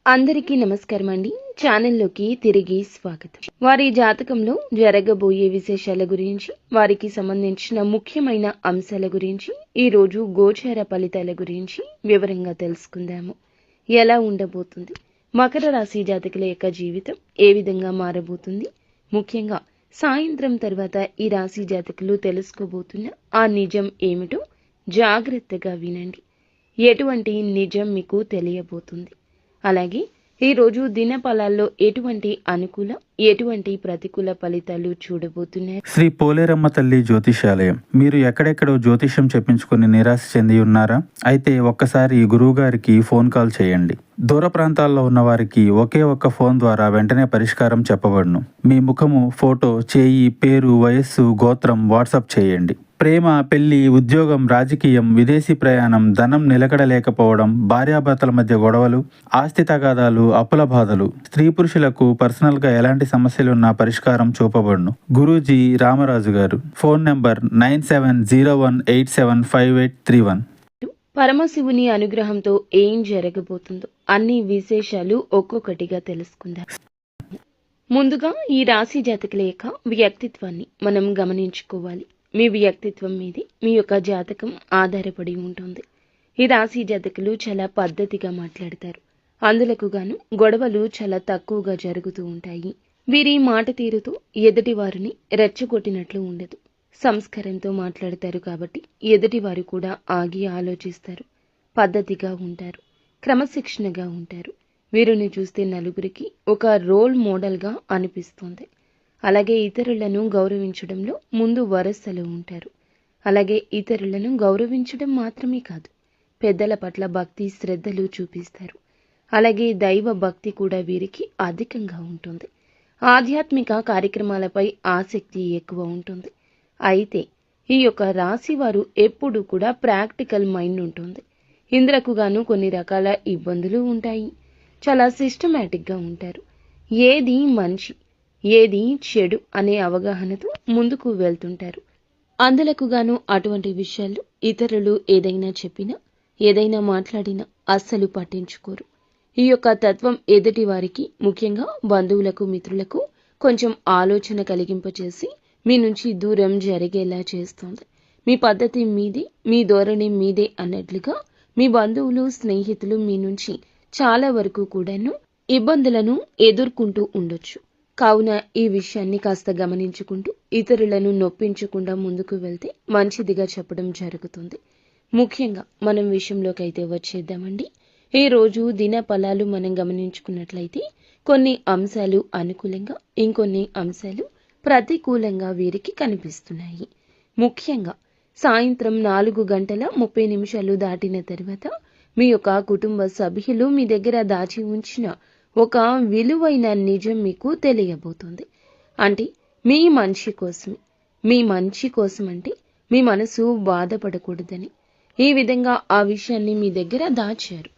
అందరికీ నమస్కారం అండి. ఛానల్లోకి తిరిగి స్వాగతం. వారి జాతకంలో జరగబోయే విశేషాల గురించి, వారికి సంబంధించిన ముఖ్యమైన అంశాల గురించి, ఈరోజు గోచార ఫలితాల గురించి వివరంగా తెలుసుకుందాము. ఎలా ఉండబోతుంది, మకర రాశి జాతకుల యొక్క జీవితం ఏ విధంగా మారబోతుంది, ముఖ్యంగా సాయంత్రం తర్వాత ఈ రాశి జాతకులు తెలుసుకోబోతున్న ఆ నిజం ఏమిటో జాగ్రత్తగా వినండి. ఎటువంటి నిజం మీకు తెలియబోతుంది, అలాగే ఈరోజు దినఫలాల్లో ఎటువంటి అనుకూల ఎటువంటి ప్రతికూల ఫలితాలు చూడబోతున్నాయి. శ్రీ పోలేరమ్మ తల్లి జ్యోతిషాలయం. మీరు ఎక్కడెక్కడో జ్యోతిషం చెప్పించుకుని నిరాశ చెంది ఉన్నారా? అయితే ఒక్కసారి గురువు గారికి ఫోన్ కాల్ చేయండి. దూర ప్రాంతాల్లో ఉన్న వారికి ఒకే ఒక్క ఫోన్ ద్వారా వెంటనే పరిష్కారం చెప్పబడును. మీ ముఖము, ఫోటో, చేయి, పేరు, వయస్సు, గోత్రం వాట్సాప్ చేయండి. ప్రేమ, పెళ్లి, ఉద్యోగం, రాజకీయం, విదేశీ ప్రయాణం, ధనం నిలకడలేకపోవడం, భార్యాభర్తల మధ్య గొడవలు, ఆస్తి తగాదాలు, అప్పుల బాధలు, స్త్రీ పురుషులకు పర్సనల్ గా ఎలాంటి సమస్యలున్నా పరిష్కారం చూపబడును. గురూజీ రామరాజు గారు. Phone number 9701875831. పరమశివుని అనుగ్రహంతో ఏం జరగబోతుందో అన్ని విశేషాలు ఒక్కొక్కటిగా తెలుసుకుందాం. ముందుగా ఈ రాశి జాతకుల యొక్క వ్యక్తిత్వాన్ని మనం గమనించుకోవాలి. మీ వ్యక్తిత్వం మీదే మీ యొక్క జాతకం ఆధారపడి ఉంటుంది. ఈ రాశి జాతకులు చాలా పద్ధతిగా మాట్లాడతారు. అందులకు గాను గొడవలు చాలా తక్కువగా జరుగుతూ ఉంటాయి. వీరి మాట తీరుతో ఎదుటి వారిని రెచ్చగొట్టినట్లు ఉండదు. సంస్కారంతో మాట్లాడతారు కాబట్టి ఎదుటివారు కూడా ఆగి ఆలోచిస్తారు. పద్ధతిగా ఉంటారు, క్రమశిక్షణగా ఉంటారు. వీరిని చూస్తే నలుగురికి ఒక రోల్ మోడల్గా అనిపిస్తుంది. అలాగే ఇతరులను గౌరవించడంలో ముందు వరుసలో ఉంటారు. అలాగే ఇతరులను గౌరవించడం మాత్రమే కాదు, పెద్దల పట్ల భక్తి శ్రద్ధలు చూపిస్తారు. అలాగే దైవ భక్తి కూడా వీరికి అధికంగా ఉంటుంది. ఆధ్యాత్మిక కార్యక్రమాలపై ఆసక్తి ఎక్కువ ఉంటుంది. అయితే ఈ యొక్క రాశి వారు ఎప్పుడు కూడా ప్రాక్టికల్ మైండ్ ఉంటుంది. ఇందులకు గాను కొన్ని రకాల ఇబ్బందులు ఉంటాయి. చాలా సిస్టమేటిక్గా ఉంటారు. ఏది మంచి ఏది చెడు అనే అవగాహనతో ముందుకు వెళ్తుంటారు. అందులకు గాను అటువంటి విషయాలు ఇతరులు ఏదైనా చెప్పినా ఏదైనా మాట్లాడినా అస్సలు పట్టించుకోరు. ఈ యొక్క తత్వం ఎదుటి వారికి, ముఖ్యంగా బంధువులకు, మిత్రులకు కొంచెం ఆలోచన కలిగింపచేసి మీ నుంచి దూరం జరిగేలా చేస్తుంది. మీ పద్ధతి మీదే, మీ ధోరణి మీదే అన్నట్లుగా మీ బంధువులు, స్నేహితులు మీ నుంచి చాలా వరకు కూడాను ఇబ్బందులను ఎదుర్కొంటూ ఉండొచ్చు. కావున ఈ విషయాన్ని కాస్త గమనించుకుంటూ ఇతరులను నొప్పించకుండా ముందుకు వెళ్తే మంచిదిగా చెప్పడం జరుగుతుంది. ముఖ్యంగా మనం విషయంలోకి అయితే వచ్చేద్దామండి. ఈ రోజు దిన ఫలాలు మనం గమనించుకున్నట్లయితే కొన్ని అంశాలు అనుకూలంగా, ఇంకొన్ని అంశాలు ప్రతికూలంగా వీరికి కనిపిస్తున్నాయి. ముఖ్యంగా సాయంత్రం 4:30 దాటిన తర్వాత మీ యొక్క కుటుంబ సభ్యులు మీ దగ్గర దాచి ఉంచిన ఒక విలువైన నిజం మీకు తెలియబోతుంది. అంటే మీ మంచి కోసమే. మీ మంచి కోసం అంటే మీ మనసు బాధపడకూడదని ఈ విధంగా ఆ విషయాన్ని మీ దగ్గర దాచారు.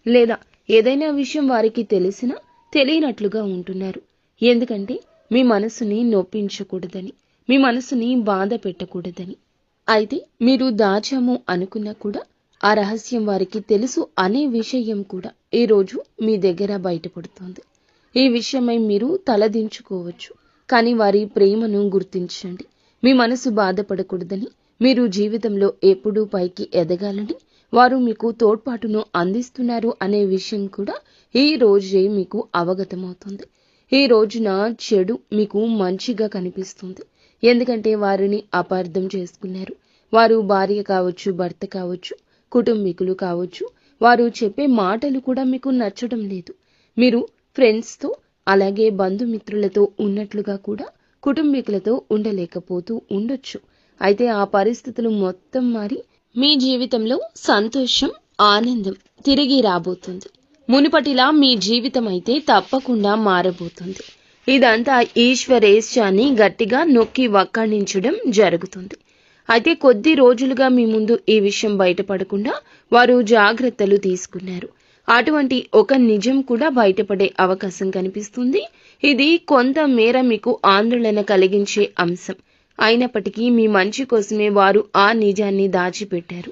లేదా ఏదైనా విషయం వారికి తెలిసినా తెలియనట్లుగా ఉంటున్నారు. ఎందుకంటే మీ మనసుని నొప్పించకూడదని, మీ మనసుని బాధ పెట్టకూడదని. అయితే మీరు దాచాము అనుకున్నా కూడా ఆ రహస్యం వారికి తెలుసు అనే విషయం కూడా ఈరోజు మీ దగ్గర బయటపడుతుంది. ఈ విషయమై మీరు తలదించుకోవచ్చు, కానీ వారి ప్రేమను గుర్తించండి. మీ మనసు బాధపడకూడదని, మీరు జీవితంలో ఎప్పుడూ పైకి ఎదగాలని వారు మీకు తోడ్పాటును అందిస్తున్నారు అనే విషయం కూడా ఈ రోజే మీకు అవగతమవుతుంది. ఈ రోజున చెడు మీకు మంచిగా కనిపిస్తుంది. ఎందుకంటే వారిని అపార్థం చేసుకున్నారు. వారు భార్య కావచ్చు, భర్త కావచ్చు, కుటుంబీకులు కావచ్చు. వారు చెప్పే మాటలు కూడా మీకు నచ్చడం లేదు. మీరు ఫ్రెండ్స్తో అలాగే బంధుమిత్రులతో ఉన్నట్లుగా కూడా కుటుంబీకులతో ఉండలేకపోతూ ఉండొచ్చు. అయితే ఆ పరిస్థితులు మొత్తం మారి మీ జీవితంలో సంతోషం, ఆనందం తిరిగి రాబోతుంది. మునుపటిలా మీ జీవితం అయితే తప్పకుండా మారబోతుంది. ఇదంతా ఈశ్వరేచ్ఛని గట్టిగా నొక్కి వక్కాణించడం జరుగుతుంది. అయితే కొద్ది రోజులుగా మీ ముందు ఈ విషయం బయటపడకుండా వారు జాగ్రత్తలు తీసుకున్నారు. అటువంటి ఒక నిజం కూడా బయటపడే అవకాశం కనిపిస్తుంది. ఇది కొంత మేర మీకు ఆందోళన కలిగించే అంశం అయినప్పటికీ మీ మంచి కోసమే వారు ఆ నిజాన్ని దాచిపెట్టారు.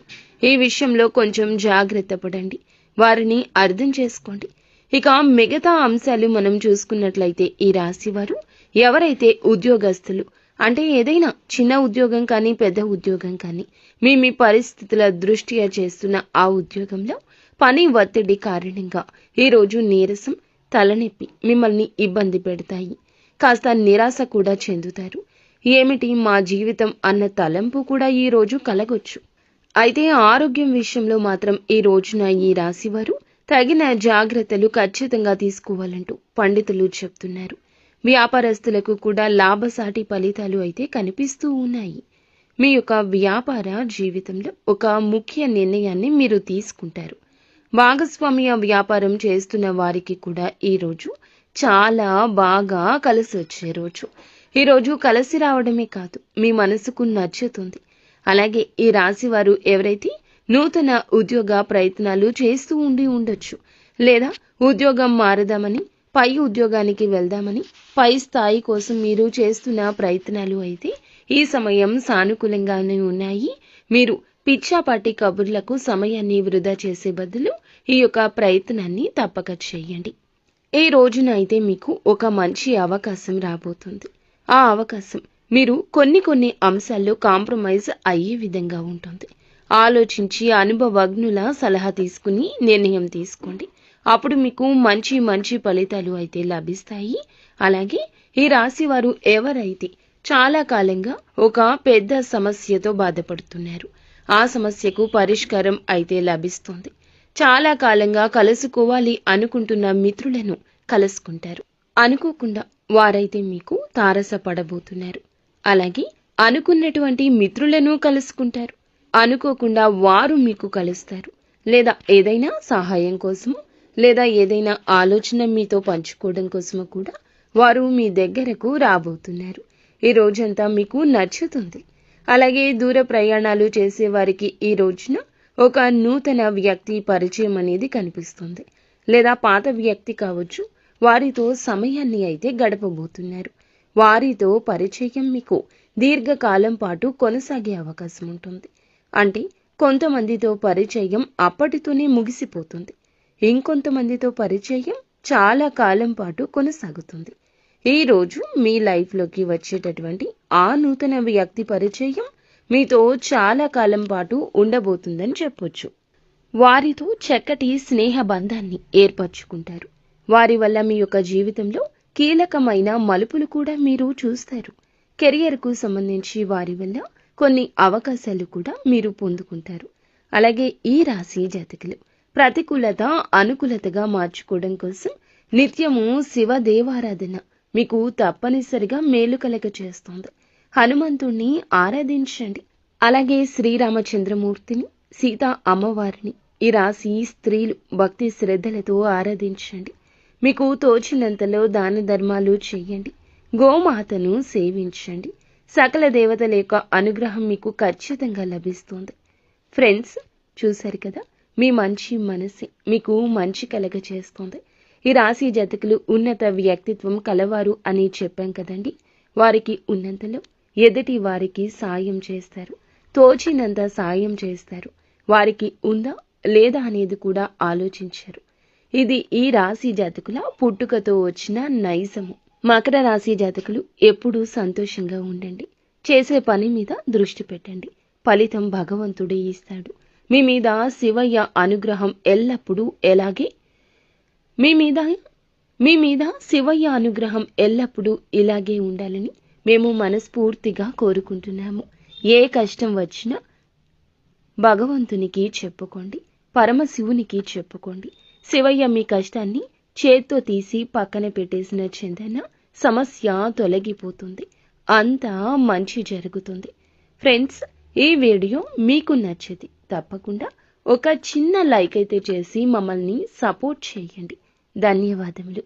ఈ విషయంలో కొంచెం జాగ్రత్త పడండి. వారిని అర్థం చేసుకోండి. ఇక మిగతా అంశాలు మనం చూసుకున్నట్లయితే ఈ రాశి వారు ఎవరైతే ఉద్యోగస్తులు అంటే ఏదైనా చిన్న ఉద్యోగం కానీ పెద్ద ఉద్యోగం కానీ మీ పరిస్థితుల దృష్ట్యా చేస్తున్న ఆ ఉద్యోగంలో పని ఒత్తిడి కారణంగా ఈరోజు నీరసం, తలనొప్పి మిమ్మల్ని ఇబ్బంది పెడతాయి. కాస్త నిరాశ కూడా చెందుతారు. ఏమిటి మా జీవితం అన్న తలంపు కూడా ఈ రోజు కలగొచ్చు. అయితే ఆరోగ్యం విషయంలో మాత్రం ఈ రోజున ఈ రాశివారు తగిన జాగ్రత్తలు ఖచ్చితంగా తీసుకోవాలంటూ పండితులు చెప్తున్నారు. వ్యాపారస్తులకు కూడా లాభసాటి ఫలితాలు అయితే కనిపిస్తూ ఉన్నాయి. మీ యొక్క వ్యాపార జీవితంలో ఒక ముఖ్య నిర్ణయాన్ని మీరు తీసుకుంటారు. భాగస్వామ్య వ్యాపారం చేస్తున్న వారికి కూడా ఈరోజు చాలా బాగా కలిసి వచ్చే రోజు. ఈరోజు కలిసి రావడమే కాదు, మీ మనసుకు నచ్చుతుంది. అలాగే ఈ రాశి వారు ఎవరైతే నూతన ఉద్యోగ ప్రయత్నాలు చేస్తూ ఉండొచ్చు, లేదా ఉద్యోగం మారదామని, పై ఉద్యోగానికి వెళ్దామని, పై స్థాయి కోసం మీరు చేస్తున్న ప్రయత్నాలు అయితే ఈ సమయం సానుకూలంగానే ఉన్నాయి. మీరు పిచ్చాపాటి కబుర్లకు సమయాన్ని వృధా చేసే బదులు ఈ యొక్క ప్రయత్నాన్ని తప్పక చేయండి. ఈ రోజున అయితే మీకు ఒక మంచి అవకాశం రాబోతుంది. ఆ అవకాశం మీరు కొన్ని అంశాల్లో కాంప్రమైజ్ అయ్యే విధంగా ఉంటుంది. ఆలోచించి అనుభవజ్ఞుల సలహా తీసుకుని నిర్ణయం తీసుకోండి. అప్పుడు మీకు మంచి ఫలితాలు అయితే లభిస్తాయి. అలాగే ఈ రాశి వారు ఎవరైతే చాలా కాలంగా ఒక పెద్ద సమస్యతో బాధపడుతున్నారు, ఆ సమస్యకు పరిష్కారం అయితే లభిస్తుంది. చాలా కాలంగా కలుసుకోవాలి అనుకుంటున్న మిత్రులను కలుసుకుంటారు. అనుకోకుండా వారైతే మీకు తారసపడబోతున్నారు. అలాగే అనుకున్నటువంటి మిత్రులను కలుసుకుంటారు. అనుకోకుండా వారు మీకు కలుస్తారు. లేదా ఏదైనా సహాయం కోసము, లేదా ఏదైనా ఆలోచన మీతో పంచుకోవడం కోసము కూడా వారు మీ దగ్గరకు రాబోతున్నారు. ఈ రోజంతా మీకు నచ్చుతుంది. అలాగే దూర ప్రయాణాలు చేసే వారికి ఈ రోజున ఒక నూతన వ్యక్తి పరిచయం అనేది కనిపిస్తుంది. లేదా పాత వ్యక్తి కావచ్చు, వారితో సమయాన్ని అయితే గడపబోతున్నారు. వారితో పరిచయం మీకు దీర్ఘకాలం పాటు కొనసాగే అవకాశం ఉంటుంది. అంటే కొంతమందితో పరిచయం అప్పటితోనే ముగిసిపోతుంది. ఇంకొంతమందితో పరిచయం చాలా కాలం పాటు కొనసాగుతుంది. ఈ రోజు మీ లైఫ్లోకి వచ్చేటటువంటి ఆ నూతన వ్యక్తి పరిచయం మీతో చాలా కాలం పాటు ఉండబోతుందని చెప్పొచ్చు. వారితో చక్కటి స్నేహ బంధాన్ని ఏర్పరచుకుంటారు. వారి వల్ల మీ యొక్క జీవితంలో కీలకమైన మలుపులు కూడా మీరు చూస్తారు. కెరియర్కు సంబంధించి వారి వల్ల కొన్ని అవకాశాలు కూడా మీరు పొందుకుంటారు. అలాగే ఈ రాశి జాతకులు ప్రతికూలత అనుకూలతగా మార్చుకోవడం కోసం నిత్యము శివ దేవారాధన మీకు తప్పనిసరిగా మేలు కలగ చేస్తుంది. హనుమంతుణ్ణి ఆరాధించండి. అలాగే శ్రీరామచంద్రమూర్తిని, సీతా అమ్మవారిని ఈ రాశి స్త్రీలు భక్తి శ్రద్ధలతో ఆరాధించండి. మీకు తోచినంతలో దాన ధర్మాలు చేయండి. గోమాతను సేవించండి. సకల దేవతల యొక్క అనుగ్రహం మీకు ఖచ్చితంగా లభిస్తుంది. ఫ్రెండ్స్, చూశారు కదా, మీ మంచి మనసు మీకు మంచి కలగ చేస్తుంది. ఈ రాశి జాతకులు ఉన్నత వ్యక్తిత్వం కలవారు అని చెప్పాం కదండి. వారికి ఉన్నంతలో ఎదుటి వారికి సాయం చేస్తారు. తోచినంత సాయం చేస్తారు. వారికి ఉందా లేదా అనేది కూడా ఆలోచించారు. ఇది ఈ రాశి జాతకుల పుట్టుకతో వచ్చిన నైజము. మకర రాశి జాతకులు ఎప్పుడూ సంతోషంగా ఉండండి. చేసే పని మీద దృష్టి పెట్టండి. ఫలితం భగవంతుడే ఇస్తాడు. మీ మీద శివయ్య అనుగ్రహం ఎల్లప్పుడూ మీ మీద శివయ్య అనుగ్రహం ఎల్లప్పుడూ ఇలాగే ఉండాలని మేము మనస్ఫూర్తిగా కోరుకుంటున్నాము. ఏ కష్టం వచ్చినా భగవంతునికి చెప్పుకోండి, పరమశివునికి చెప్పుకోండి. శివయ్య మీ కష్టాన్ని చేత్తో తీసి పక్కన పెట్టేసిన చందన సమస్య తొలగిపోతుంది. అంతా మంచి జరుగుతుంది. ఫ్రెండ్స్, ఈ వీడియో మీకు నచ్చింది తప్పకుండా ఒక చిన్న లైక్ అయితే చేసి మమ్మల్ని సపోర్ట్ చేయండి. ధన్యవాదములు.